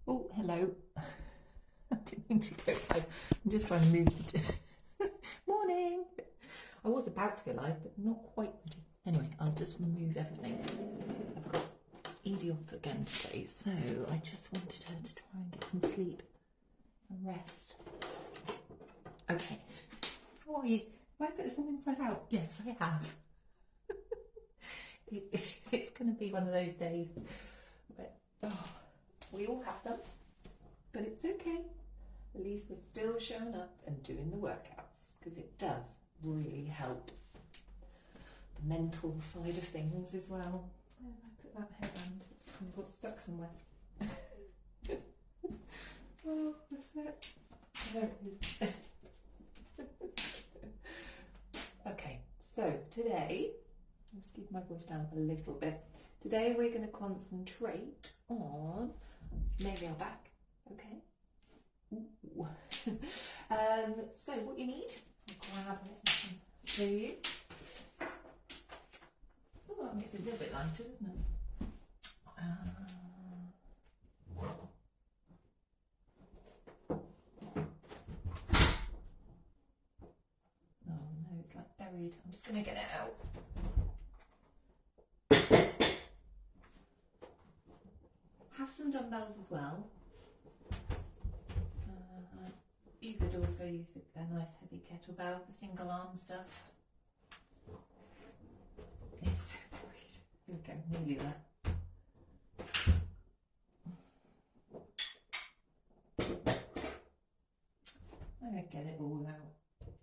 Oh, hello. I didn't mean to go live. I'm just trying to move the morning. I was about to go live, but not quite ready. Anyway, I'll just remove everything. I've got Edie off again today, so I just wanted her to try and get some sleep and rest. Okay. How are you? Have I put this all inside out? Yes, I have. It's going to be one of those days. But, we all have them. But it's okay. At least we're still showing up and doing the workouts because it does really help the mental side of things as well. Where have I put that headband? It's kind of got stuck somewhere. Oh, that's it. There it is. Okay, so today, let's keep my voice down a little bit. Today we're going to concentrate on maybe our back. Okay. Ooh. So what you need, I'll grab it and show you. Oh, that makes it a little bit lighter, doesn't it? Oh no, it's like buried. I'm just going to get it out. Have some dumbbells as well. You could also use a nice heavy kettlebell for single arm stuff. It's so bright. Here we go, nearly there. I'm going to get it all out.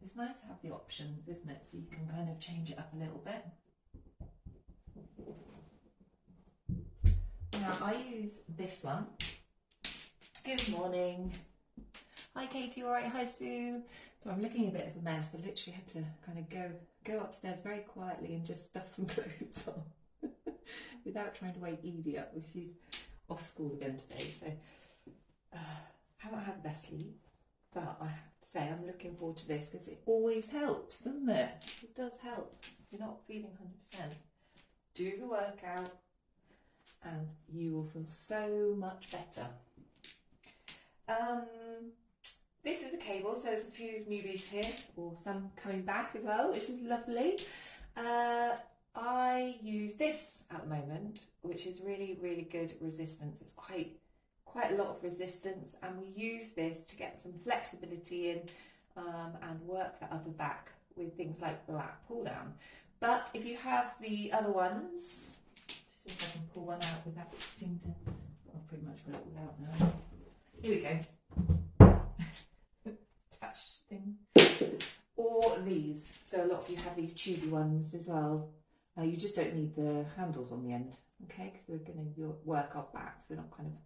It's nice to have the options, isn't it? So you can kind of change it up a little bit. Now I use this one. Good morning. Hi Katie, all right? Hi Sue. So I'm looking a bit of a mess. I literally had to kind of go upstairs very quietly and just stuff some clothes on without trying to wake Edie up, because she's off school again today. So haven't had the best sleep, but I have to say I'm looking forward to this because it always helps, doesn't it? It does help. If you're not feeling 100%, do the workout and you will feel so much better. This is a cable, so there's a few newbies here, or some coming back as well, which is lovely. I use this at the moment, which is really, really good resistance. It's quite a lot of resistance, and we use this to get some flexibility in and work the upper back with things like the lat pull down. But if you have the other ones, just see if I can pull one out without putting to, I've pretty much got it all out now. Here we go. Attached things. Or these. So a lot of you have these tubey ones as well. You just don't need the handles on the end, okay? Because we're going to work our backs. We're not kind of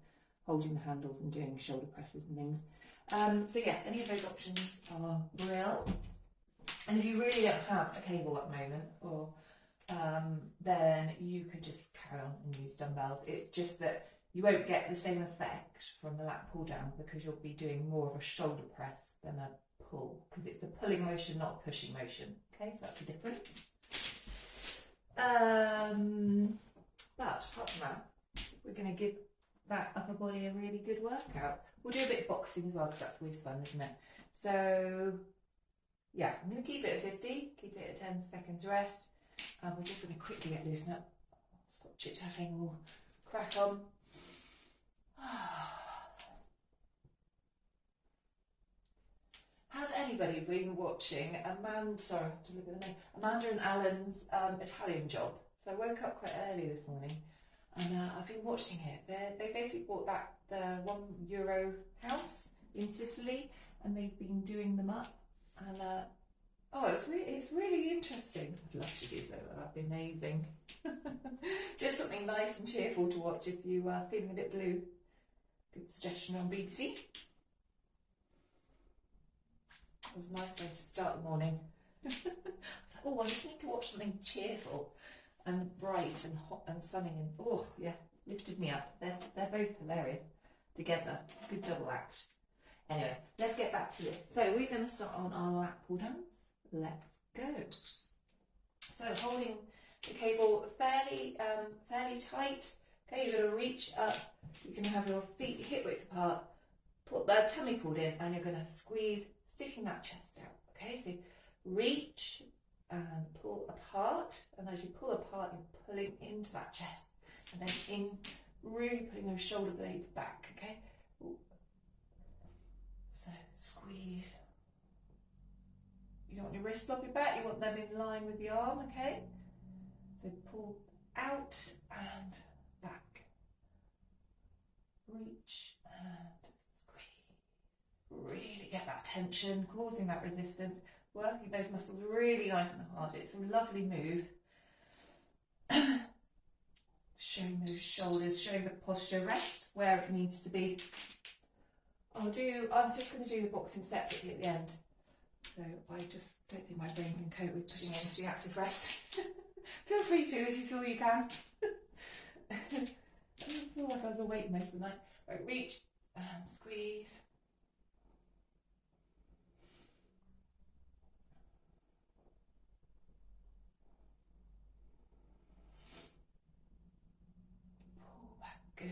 holding the handles and doing shoulder presses and things. So yeah, any of those options are brilliant. And if you really don't have a cable at the moment, or then you could just carry on and use dumbbells. It's just that you won't get the same effect from the lat pull down because you'll be doing more of a shoulder press than a pull, because it's a pulling motion, not a pushing motion. Okay, so that's the difference. But apart from that, we're going to give that upper body a really good workout. We'll do a bit of boxing as well because that's always fun, isn't it? So yeah, I'm going to keep it at 50, keep it at 10 seconds rest, and we're just going to quickly get loosened up. Stop chit-chatting, we'll crack on. Has anybody been watching Amanda and Alan's Italian Job? So I woke up quite early this morning and I've been watching it. They basically bought the €1 house in Sicily, and they've been doing them up, and it's really interesting. I'd love to do so. That'd be amazing. Just something nice and cheerful to watch if you are feeling a bit blue. Good suggestion on BBC. It was a nice way to start the morning. I was like, oh, I just need to watch something cheerful and bright and hot and sunny, and oh yeah, lifted me up. They're both hilarious together. Good double act. Anyway, let's get back to this. So we're going to start on our lat pull downs. Let's go. So holding the cable fairly tight. Okay, you're going to reach up. You can have your feet hip width apart, put the tummy pulled in, and you're going to squeeze, sticking that chest out. Okay, so reach and pull apart, and as you pull apart, you're pulling into that chest, and then in, really putting those shoulder blades back. Okay, ooh. So squeeze. You don't want your wrist floppy back, you want them in line with the arm. Okay, so pull out and back, reach and squeeze. Really get that tension, causing that resistance, working those muscles really nice and hard. It's a lovely move. Showing those shoulders, showing the posture, rest where it needs to be. I'm just going to do the boxing separately at the end. So I just don't think my brain can cope with putting it into the active rest. Feel free to if you feel you can. I feel like I was awake most of the night. Right, reach and squeeze. Pull back, good.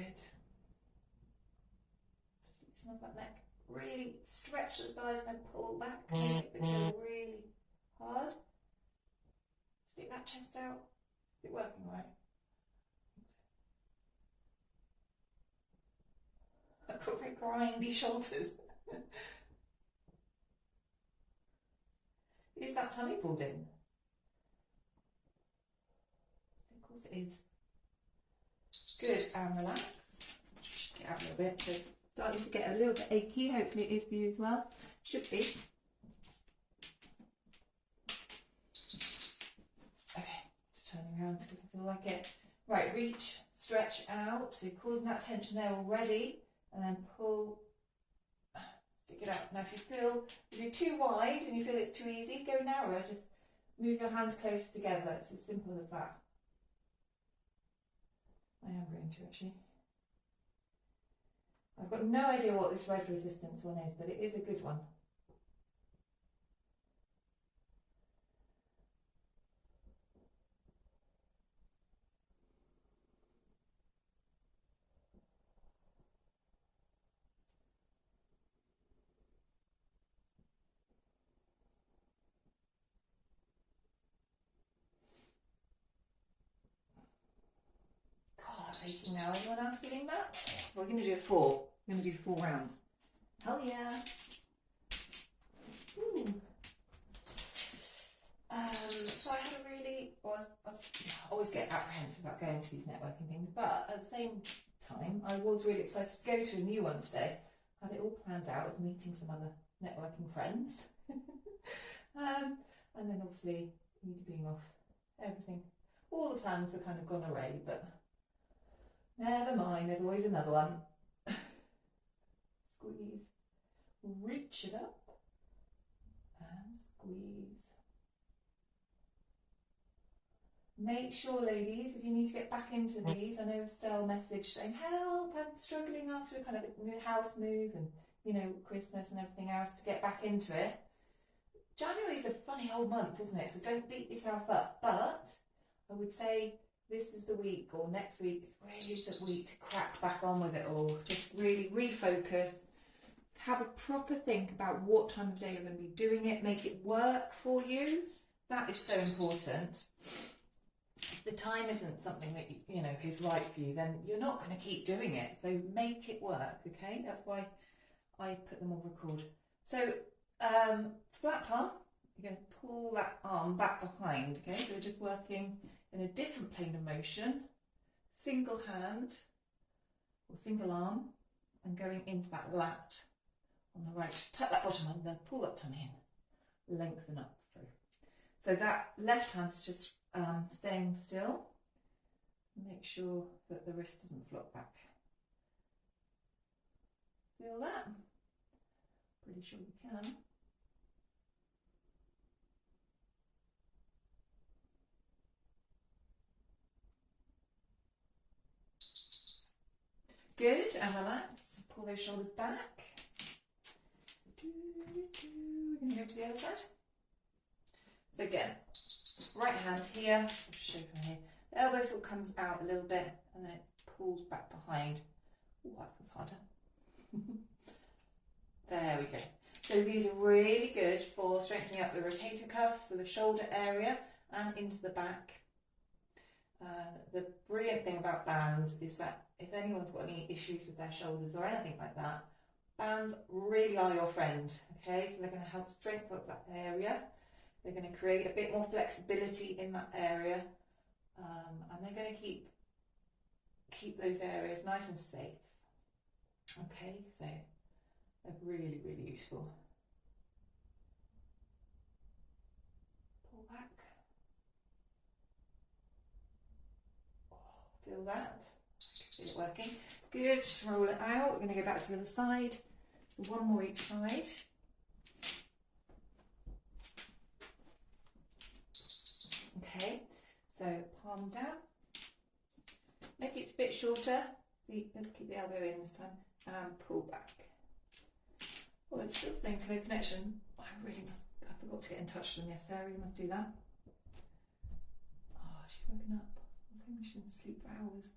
Loosen up that neck. Really stretch the thighs and then pull back. Make it go really hard. Stick that chest out. Is it working right? I've got very grindy shoulders. Is that tummy pulled in? Of course it is. Good, and relax. Get out a little bit. So it's starting to get a little bit achy. Hopefully it is for you as well. Should be. Okay, just turning around because I feel like it. Right, reach, stretch out. So you're causing that tension there already. And then pull, stick it out. Now if you're too wide and you feel it's too easy, go narrower. Just move your hands close together. It's as simple as that. I am going to actually. I've got no idea what this red resistance one is, but it is a good one. Aching now. Anyone else feeling that? We're going to do 4. We're going to do 4 rounds. Hell yeah. Ooh. So I had a really, I always get apprehensive about going to these networking things, but at the same time, I was really excited to go to a new one today. Had it all planned out as meeting some other networking friends. And then obviously, me being off, everything, all the plans have kind of gone away, but never mind, there's always another one. Squeeze, reach it up, and squeeze. Make sure, ladies, if you need to get back into these, I know Estelle messaged saying, help, I'm struggling after kind of a house move and, you know, Christmas and everything else to get back into it. January is a funny old month, isn't it? So don't beat yourself up. But I would say this is the week, or next week is really the week to crack back on with it all. Just really refocus. Have a proper think about what time of day you're going to be doing it. Make it work for you. That is so important. If the time isn't something that you know is right for you, then you're not going to keep doing it. So make it work, okay? That's why I put them on record. So flat palm, you're going to pull that arm back behind, okay? So we're just working in a different plane of motion, single hand or single arm, and going into that lat on the right. Tuck that bottom under, pull that tummy in, lengthen up through. So that left hand is just staying still. Make sure that the wrist doesn't flop back. Feel that? Pretty sure you can. Good, and relax. Pull those shoulders back. We're going to go to the other side. So again, right hand here, I'll show you from here. The elbow sort of comes out a little bit and then it pulls back behind. Ooh, that was harder. we go. So these are really good for strengthening up the rotator cuff, so the shoulder area and into the back. The brilliant thing about bands is that if anyone's got any issues with their shoulders or anything like that, bands really are your friend, okay? So they're going to help strengthen up that area. They're going to create a bit more flexibility in that area, and they're going to keep those areas nice and safe. Okay, so they're really, really useful. Pull back. Oh, feel that? Feel it working. Good, just roll it out. We're going to go back to the other side. One more each side. Okay, so palm down. Make it a bit shorter. See, let's keep the elbow in this time. And pull back. Oh, it's still staying slow connection. I forgot to get in touch with them yesterday. I really must do that. Oh, she's woken up. I was thinking she didn't sleep for hours.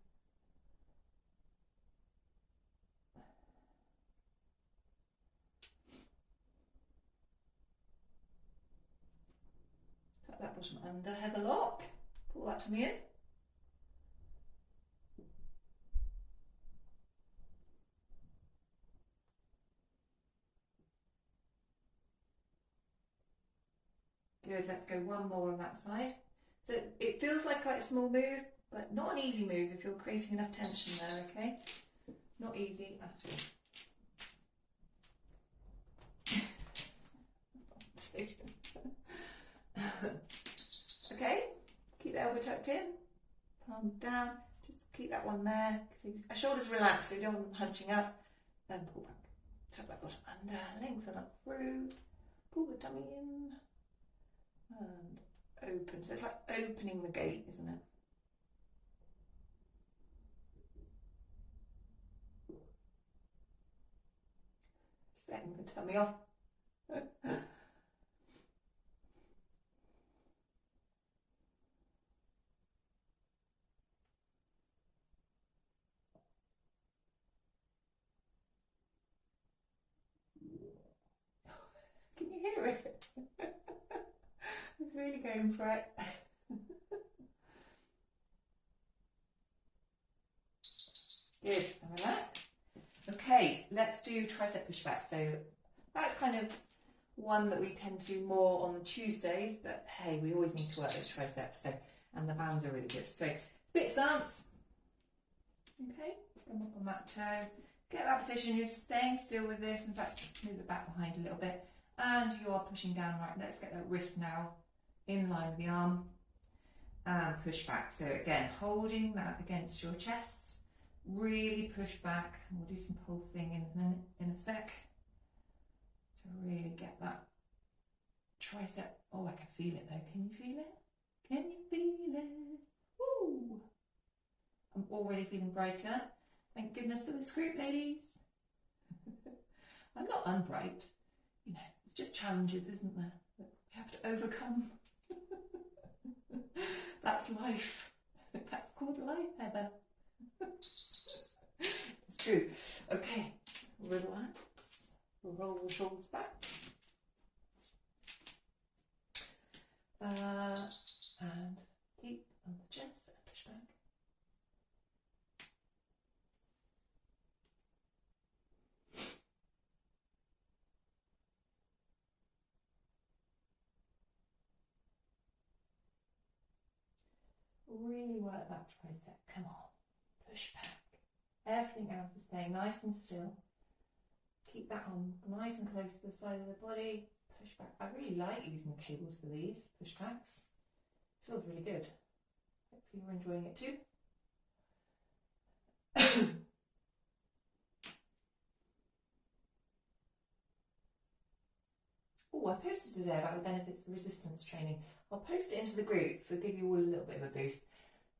Tuck that bottom under, heather lock. Pull that tummy in. Good, let's go one more on that side. So it feels like quite a small move, but not an easy move if you're creating enough tension there, okay? Not easy at all. Okay, keep the elbow tucked in, palms down, just keep that one there. Our shoulders relax, so you don't want them hunching up. Then pull back, tuck that bottom under, lengthen up through, pull the tummy in. And open, so it's like opening the gate, isn't it? Setting the tummy off. Can you hear it? It's really going for it. Good, and relax. Okay, let's do tricep pushback. So that's kind of one that we tend to do more on the Tuesdays, but hey, we always need to work those triceps, so, and the bands are really good. So split stance. Okay, come up on that toe. Get that position, you're just staying still with this. In fact, move it back behind a little bit. And you are pushing down, right, let's get that wrist now in line with the arm and push back. So again, holding that against your chest, really push back. And we'll do some pulsing in a sec to really get that tricep. Oh, I can feel it though. Can you feel it? Can you feel it? Woo! I'm already feeling brighter. Thank goodness for this group, ladies. I'm not unbright. You know, it's just challenges, isn't there, that we have to overcome. That's life. That's called life, Heather. It's true. Okay, relax. Roll the shoulders back. And keep on the chest and push back. Really work that tricep. Come on, push back. Everything else is staying nice and still. Keep that on nice and close to the side of the body. Push back. I really like using the cables for these push backs. Feels really good. Hopefully you're enjoying it too. Oh, I posted today about the benefits of resistance training. I'll post it into the group to give you all a little bit of a boost.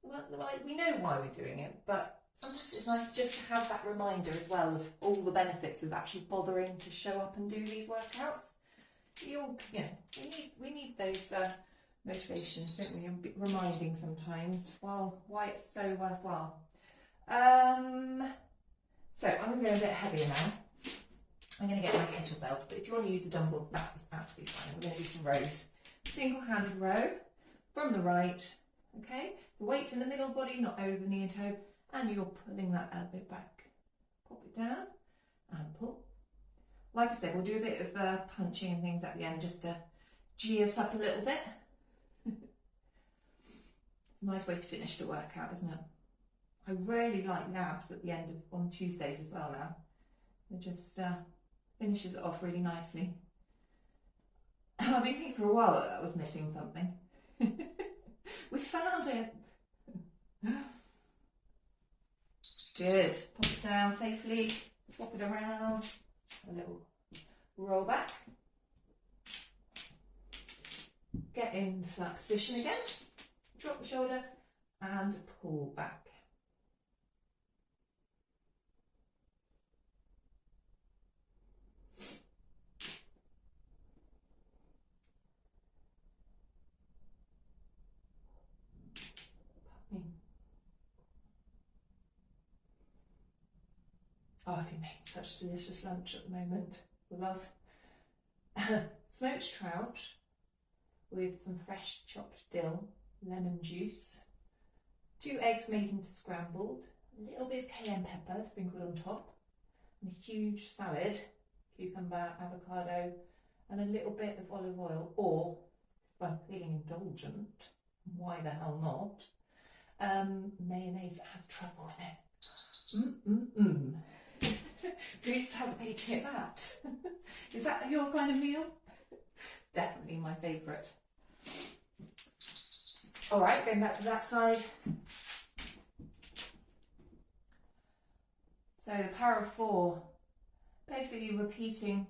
Well, we know why we're doing it, but sometimes it's nice just to have that reminder as well of all the benefits of actually bothering to show up and do these workouts. We need those motivations, don't we? And reminding sometimes why it's so worthwhile. So I'm going to go a bit heavier now. I'm going to get my kettlebell, but if you want to use a dumbbell, that is absolutely fine. We're going to do some rows. Single-handed row from the right, okay? The weight's in the middle body, not over the knee and toe, and you're pulling that elbow back. Pop it down and pull. Like I said, we'll do a bit of punching and things at the end just to G us up a little bit. Nice way to finish the workout, isn't it? I really like naps at the end of on Tuesdays as well now. It just finishes it off really nicely. I've been thinking for a while that I was missing something. We found it. Good. Pop it down safely. Swap it around. A little roll back. Get into that position again. Drop the shoulder and pull back. Oh, I've been making such delicious lunch at the moment. Love smoked trout with some fresh chopped dill, lemon juice, 2 eggs made into scrambled, a little bit of cayenne pepper sprinkled on top, and a huge salad, cucumber, avocado, and a little bit of olive oil, or if I'm feeling indulgent, why the hell not, mayonnaise that has truffle in it. Please haven't eaten that. Is that your kind of meal? Definitely my favourite. All right, going back to that side. So the power of 4, basically repeating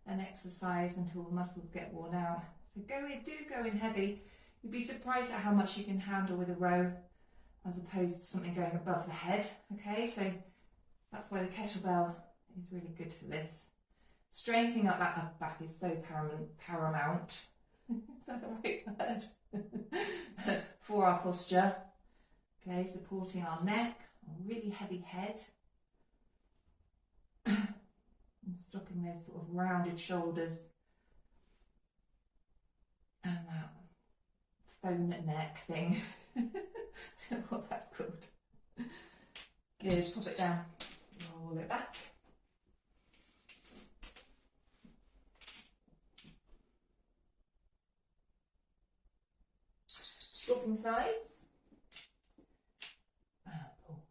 an exercise until the muscles get worn out. So do go in heavy. You'd be surprised at how much you can handle with a row as opposed to something going above the head. Okay, so that's why the kettlebell is really good for this. Strengthening up that upper back is so paramount. Is that the right word? For our posture. Okay, supporting our neck, a really heavy head. And stopping those sort of rounded shoulders. And that phone neck thing. I don't know what that's called. Good, pop it down. Roll it back. Swapping sides. And pull.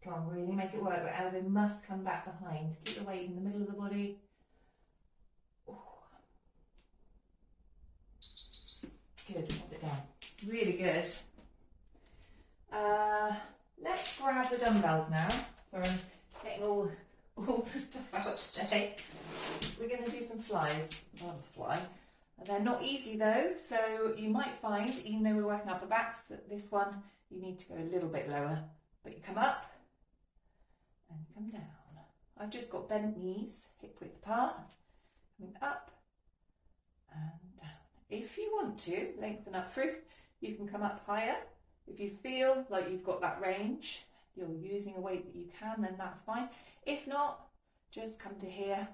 Come on, really make it work. The elbow must come back behind. Keep the weight in the middle of the body. Ooh. Good, pop it down. Really good. Let's grab the dumbbells now. So I'm getting all the stuff out today. We're going to do some flies. Butterfly. They're not easy though, so you might find, even though we're working upper backs, that this one you need to go a little bit lower. But you come up and you come down. I've just got bent knees, hip width apart, coming up and down. If you want to lengthen up through, you can come up higher. If you feel like you've got that range, you're using a weight that you can, then that's fine. If not, just come to here.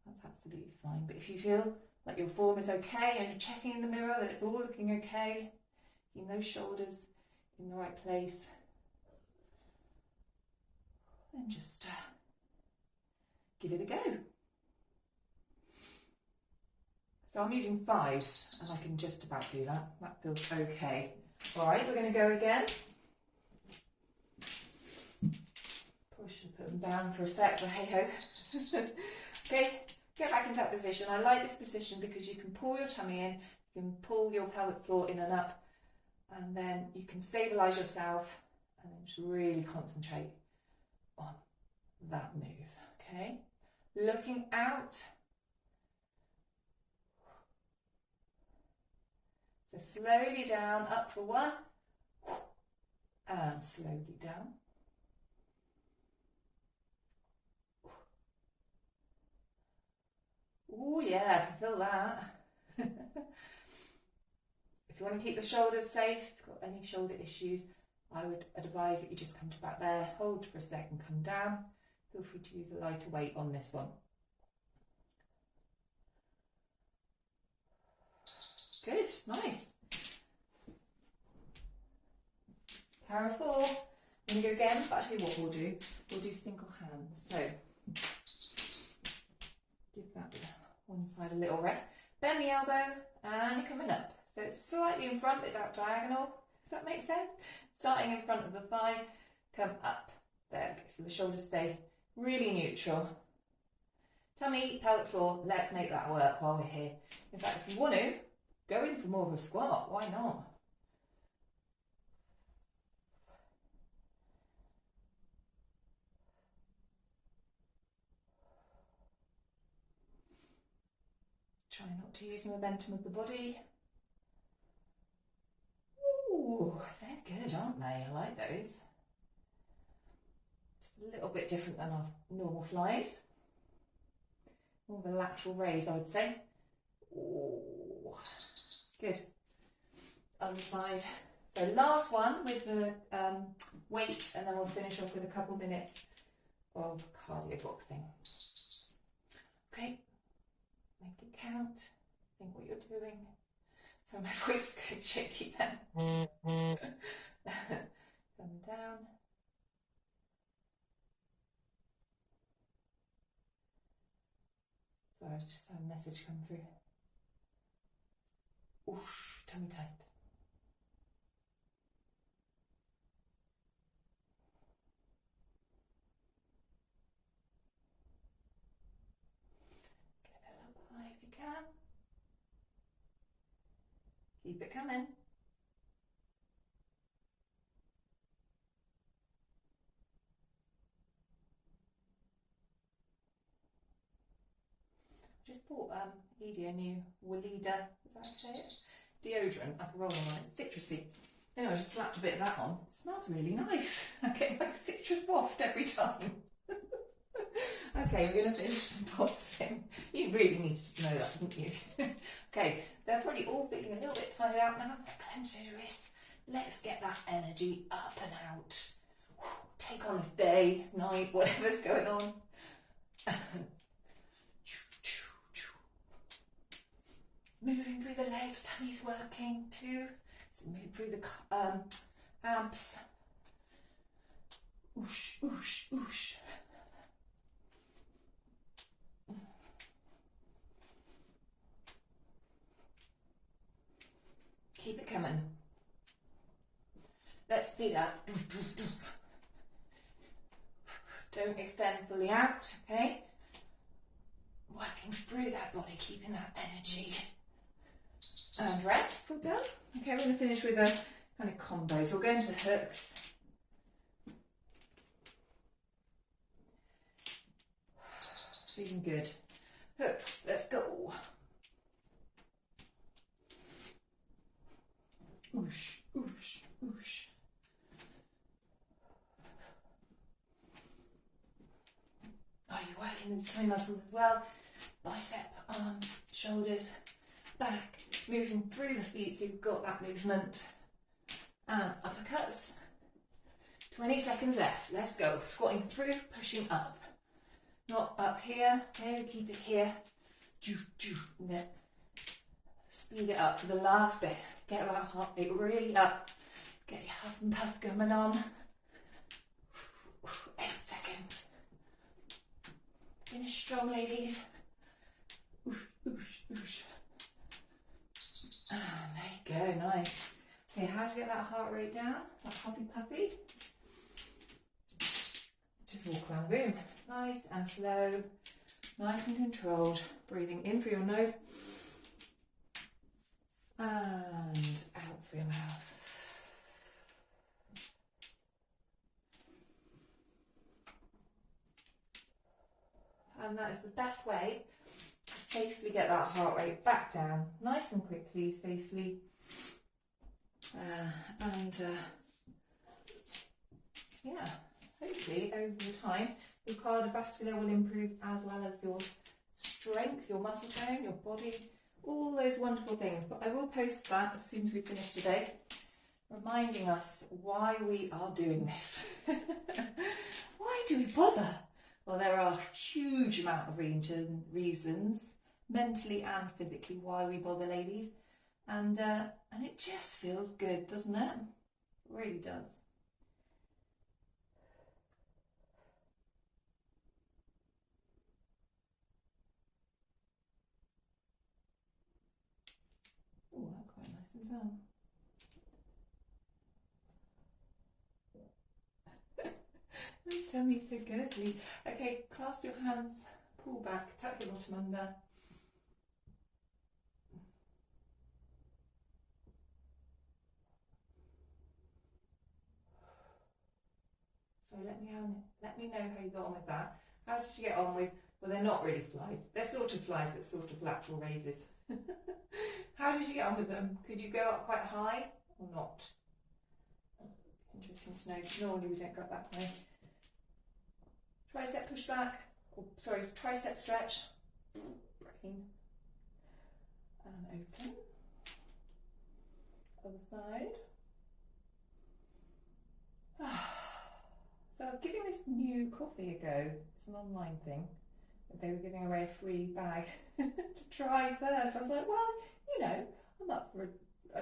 That's absolutely fine. But if you feel like your form is okay and you're checking in the mirror that it's all looking okay, keeping those shoulders in the right place, then just give it a go. So I'm using 5s and I can just about do that. That feels okay. All right, we're going to go again. Probably should put them down for a sec, but hey ho. Okay, get back into that position. I like this position because you can pull your tummy in, you can pull your pelvic floor in and up And then you can stabilise yourself and then just really concentrate on that move, okay? Looking out. So slowly down, up for one, and slowly down. Oh yeah, I can feel that. If you want to keep the shoulders safe, if you've got any shoulder issues, I would advise that you just come to back there, hold for a second, come down. Feel free to use a lighter weight on this one. Good, nice. Power of 4. We're going to go again, but I'll tell you what we'll do. We'll do single hands. So, give that one side a little rest. Bend the elbow, and you're coming up. So it's slightly in front, but it's out diagonal. Does that make sense? Starting in front of the thigh, come up. There we go. So the shoulders stay really neutral. Tummy, pelvic floor, let's make that work while we're here. In fact, if you want to, go in for more of a squat. Why not? Try not to use the momentum of the body. Ooh, they're good, aren't they? I like those. Just a little bit different than our normal flies. More of a lateral raise, I would say. Ooh, good. Other side. So last one with the weight, and then we'll finish off with a couple minutes of cardio boxing. Okay. Make it count. Think what you're doing. So my voice is going shaky then. Come down. Sorry, I just had a message come through. Oosh, tummy tight. If you can. Keep it coming. Just bought Edie a new Weleda, is that how I say it? Deodorant, like a roll-on one, it's citrusy. Anyway, I just slapped a bit of that on. It smells really nice. I get like citrus waft every time. Okay, we're going to finish some boxing. You really needed to know that, didn't you? Okay, they're probably all feeling a little bit tired out now, so clench those wrists. Let's get that energy up and out. Take on this day, night, whatever's going on. Moving through the legs, tummy's working too. So move through the abs. Oosh, oosh, oosh. Keep it coming. Let's speed up. Don't extend fully out, okay? Working through that body, keeping that energy. And rest, we're done. Okay, we're going to finish with a kind of combo. So we'll go into hooks. Feeling good. Hooks, let's go. Oosh, oosh, oosh. Oh, you're working those toe muscles as well. Bicep, arms, shoulders, back. Moving through the feet so you've got that movement. And uppercuts. 20 seconds left. Let's go. Squatting through, pushing up. Not up here. Okay, keep it here. Speed it up for the last bit. Get that heart rate really up. Get your huff and puff coming on. 8 seconds. Finish strong, ladies. Oosh, oosh, oosh. Ah, there you go, nice. So how to get that heart rate down, that huffy puffy. Just walk around the room. Nice and slow, nice and controlled. Breathing in through your nose and out through your mouth. and that is the best way to safely get that heart rate back down, nice and quickly, safely. Yeah, hopefully over time your cardiovascular will improve as well as your strength, your muscle tone, your body, all those wonderful things. But I will post that as soon as we finish today, reminding us why we are doing this. Why do we bother? Well, there are a huge amount of reasons, mentally and physically, why we bother, ladies. And it just feels good, doesn't it? It really does. Oh, that's quite nice as well. Tell me so girdly. Okay, clasp your hands, pull back, tuck your bottom under. So let me know how you got on with that. How did you get on with, well, they're not really flies. They're sort of flies, but sort of lateral raises. How did you get on with them? Could you go up quite high or not? Interesting to know. Normally we don't go up that high. Tricep push back, or sorry, tricep stretch. Brain. And open. Other side. So I'm giving this new coffee a go. It's an online thing. They were giving away a free bag to try first. I was like, well, you know, I'm up for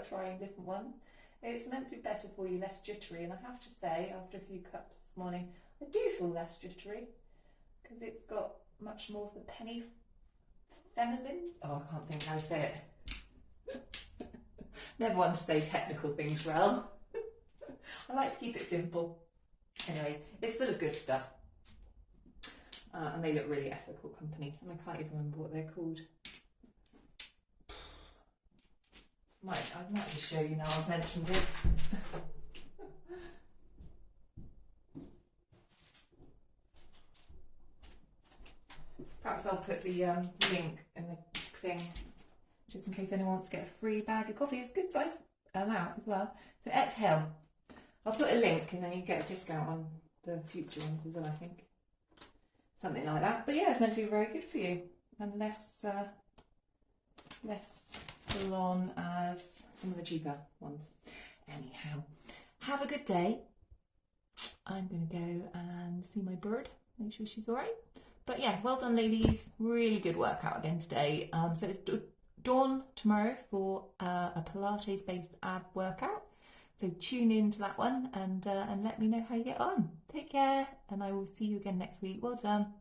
trying different ones. It's meant to be better for you, less jittery, and I have to say, after a few cups this morning, I do feel less jittery because it's got much more of the penny phenolins. Oh, I can't think how to say it. Never want to say technical things well. I like to keep it simple. Anyway, it's full of good stuff. And they look really ethical company, and I can't even remember what they're called. I might just show you now I've mentioned it. Perhaps I'll put the link in the thing, just in case anyone wants to get a free bag of coffee. It's a good size amount as well. So Exhale. I'll put a link and then you get a discount on the future ones as well, I think. Something like that. But yeah, it's meant to be very good for you and less full on as some of the cheaper ones. Anyhow, have a good day. I'm going to go and see my bird, make sure she's all right. But yeah, well done, ladies. Really good workout again today. So it's dawn tomorrow for a Pilates-based ab workout. So tune in to that one and let me know how you get on. Take care, and I will see you again next week. Well done.